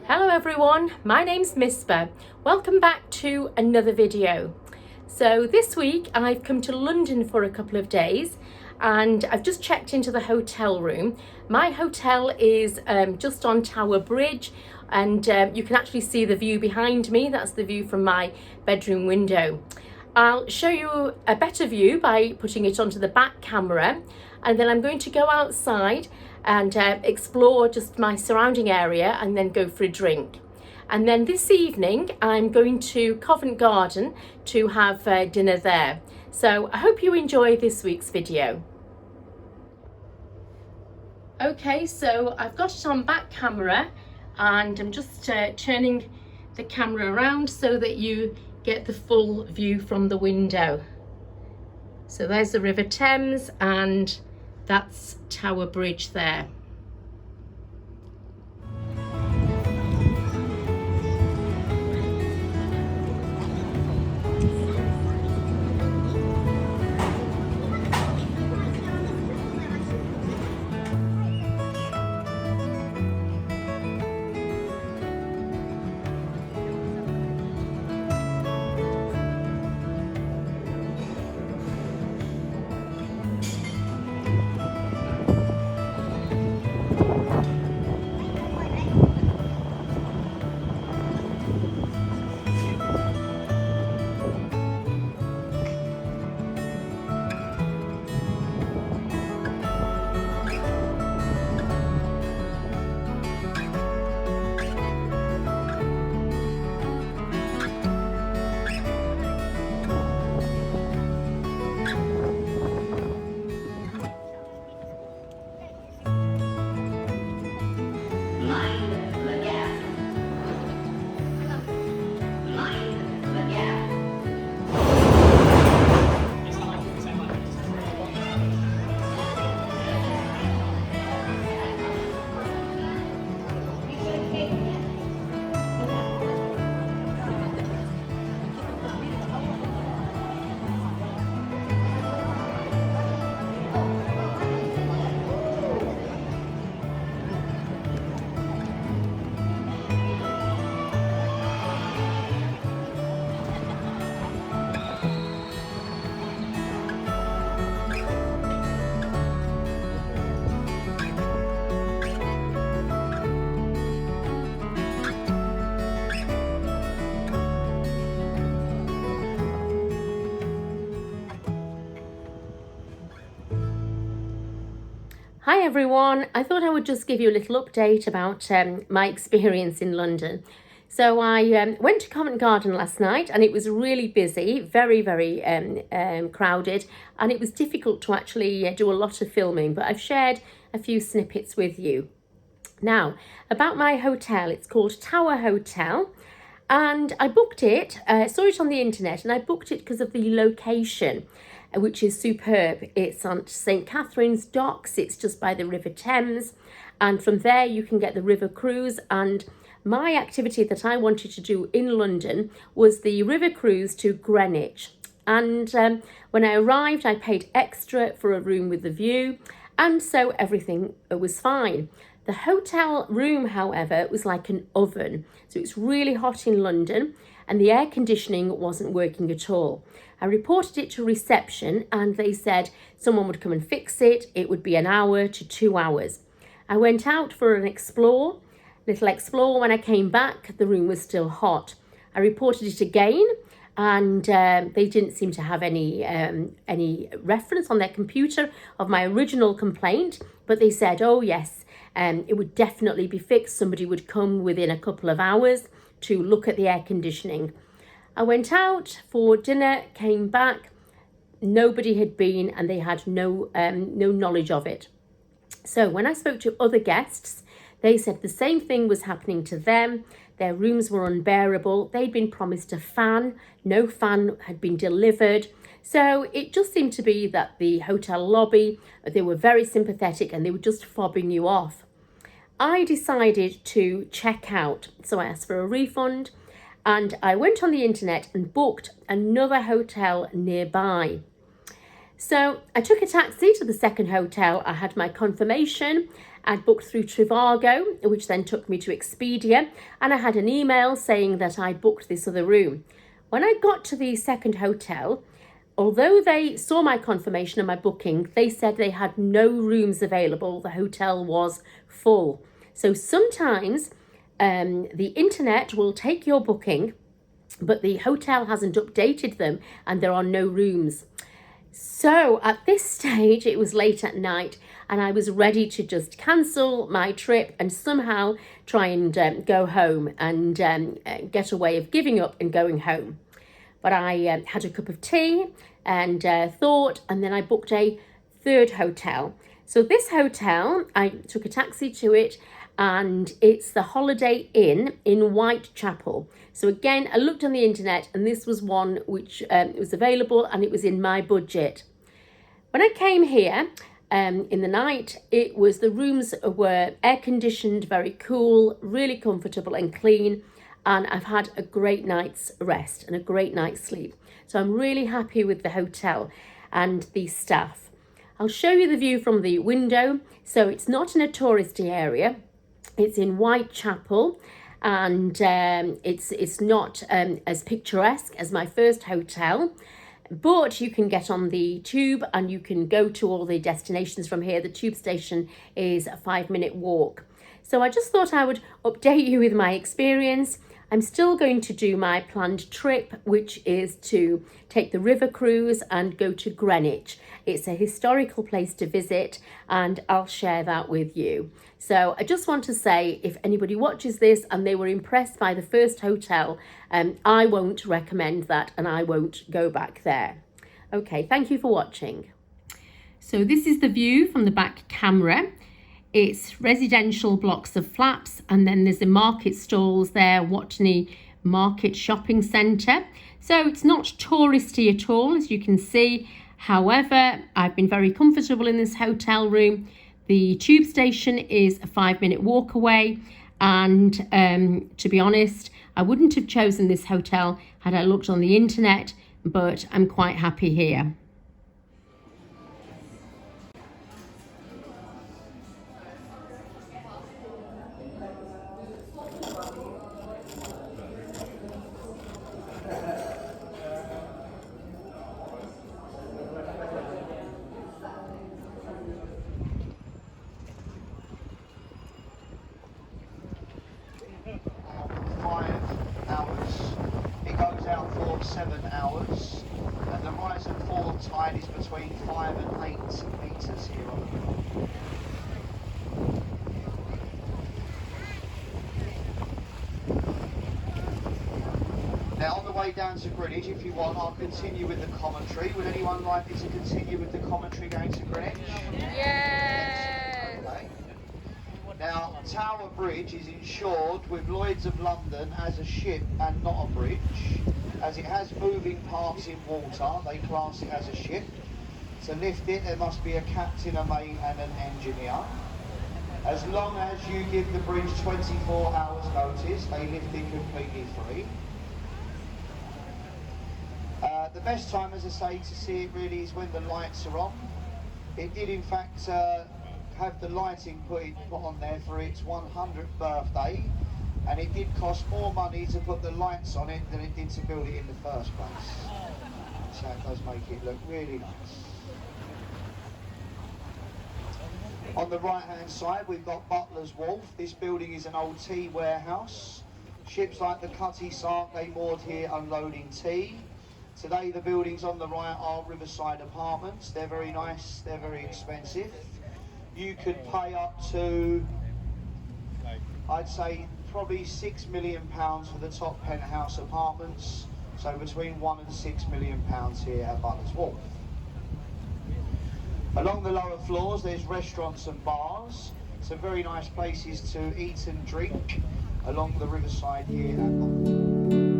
Hello everyone, my name's Mispa. Welcome back to another video. So this week I've come to London for a couple of days and I've just checked into the hotel room. My hotel is just on Tower Bridge and you can actually see the view behind me. That's the view from my bedroom window. I'll show you a better view by putting it onto the back camera, and then I'm going to go outside and explore just my surrounding area and then go for a drink. And then this evening I'm going to Covent Garden to have dinner there. So I hope you enjoy this week's video. Okay, so I've got it on back camera and I'm just turning the camera around so that you get the full view from the window. So there's the River Thames and that's Tower Bridge there. Hi everyone, I thought I would just give you a little update about my experience in London. So I went to Covent Garden last night and it was really busy, very crowded, and it was difficult to actually do a lot of filming, but I've shared a few snippets with you. Now, about my hotel, it's called Tower Hotel and I booked it, saw it on the internet, and I booked it because of the location, which is superb. It's on St. Catherine's Docks, it's just by the River Thames, and from there you can get the river cruise. And my activity that I wanted to do in London was the river cruise to Greenwich. And when I arrived, I paid extra for a room with the view, and so everything was fine. The hotel room, however, was like an oven, so it's really hot in London and the air conditioning wasn't working at all. I reported it to reception and they said someone would come and fix it. It would be 1 hour to 2 hours. I went out for an little explore. When I came back, the room was still hot. I reported it again and they didn't seem to have any reference on their computer of my original complaint, but they said, oh yes, it would definitely be fixed. Somebody would come within a couple of hours to look at the air conditioning. I went out for dinner, came back, nobody had been and they had no knowledge of it. So when I spoke to other guests, they said the same thing was happening to them. Their rooms were unbearable. They'd been promised a fan. No fan had been delivered. So it just seemed to be that the hotel lobby, they were very sympathetic and they were just fobbing you off. I decided to check out. So I asked for a refund and I went on the internet and booked another hotel nearby. So I took a taxi to the second hotel. I had my confirmation I'd booked through Trivago, which then took me to Expedia, and I had an email saying that I'd booked this other room. When I got to the second hotel, although they saw my confirmation and my booking, they said they had no rooms available. The hotel was full. So sometimes the internet will take your booking, but the hotel hasn't updated them and there are no rooms. So at this stage, it was late at night and I was ready to just cancel my trip and somehow try and go home and get a way of giving up and going home. But I had a cup of tea and thought, and then I booked a third hotel. So this hotel, I took a taxi to it, and it's the Holiday Inn in Whitechapel. So again, I looked on the internet and this was one which was available and it was in my budget. When I came here in the night, the rooms were air conditioned, very cool, really comfortable and clean. And I've had a great night's rest and a great night's sleep. So I'm really happy with the hotel and the staff. I'll show you the view from the window. So it's not in a touristy area. It's in Whitechapel, and it's not as picturesque as my first hotel, but you can get on the tube and you can go to all the destinations from here. The tube station is a 5-minute walk. So I just thought I would update you with my experience. I'm still going to do my planned trip, which is to take the river cruise and go to Greenwich. It's a historical place to visit and I'll share that with you. So I just want to say, if anybody watches this and they were impressed by the first hotel, I won't recommend that and I won't go back there. Okay, thank you for watching. So this is the view from the back camera. It's residential blocks of flats, and then there's the market stalls there, Watney Market Shopping Centre. So it's not touristy at all, as you can see. However, I've been very comfortable in this hotel room. The tube station is a 5-minute walk away, and to be honest, I wouldn't have chosen this hotel had I looked on the internet, but I'm quite happy here. It goes out for 7 hours, and the rise and fall tide is between 5 and 8 metres here on the river. Now on the way down to Greenwich, if you want, I'll continue with the commentary. Would anyone like me to continue with the commentary going to Greenwich? Yes! Okay. Now, Tower Bridge is insured with Lloyd's of London as a ship and not a bridge. As it has moving parts in water, they class it as a ship. To lift it, there must be a captain, a mate and an engineer. As long as you give the bridge 24 hours notice, they lift it completely free. The best time, as I say, to see it really is when the lights are on. It did in fact have the lighting put on there for its 100th birthday, and it did cost more money to put the lights on it than it did to build it in the first place. So it does make it look really nice. On the right hand side we've got Butler's Wharf. This building is an old tea warehouse. Ships like the Cutty Sark, they moored here unloading tea. Today the buildings on the right are Riverside Apartments. They're very nice, they're very expensive. You could pay up to, I'd say, probably £6 million for the top penthouse apartments. So between £1 and £6 million here at Butler's Wharf. Along the lower floors there's restaurants and bars. Some very nice places to eat and drink along the riverside here at Butler's Wharf.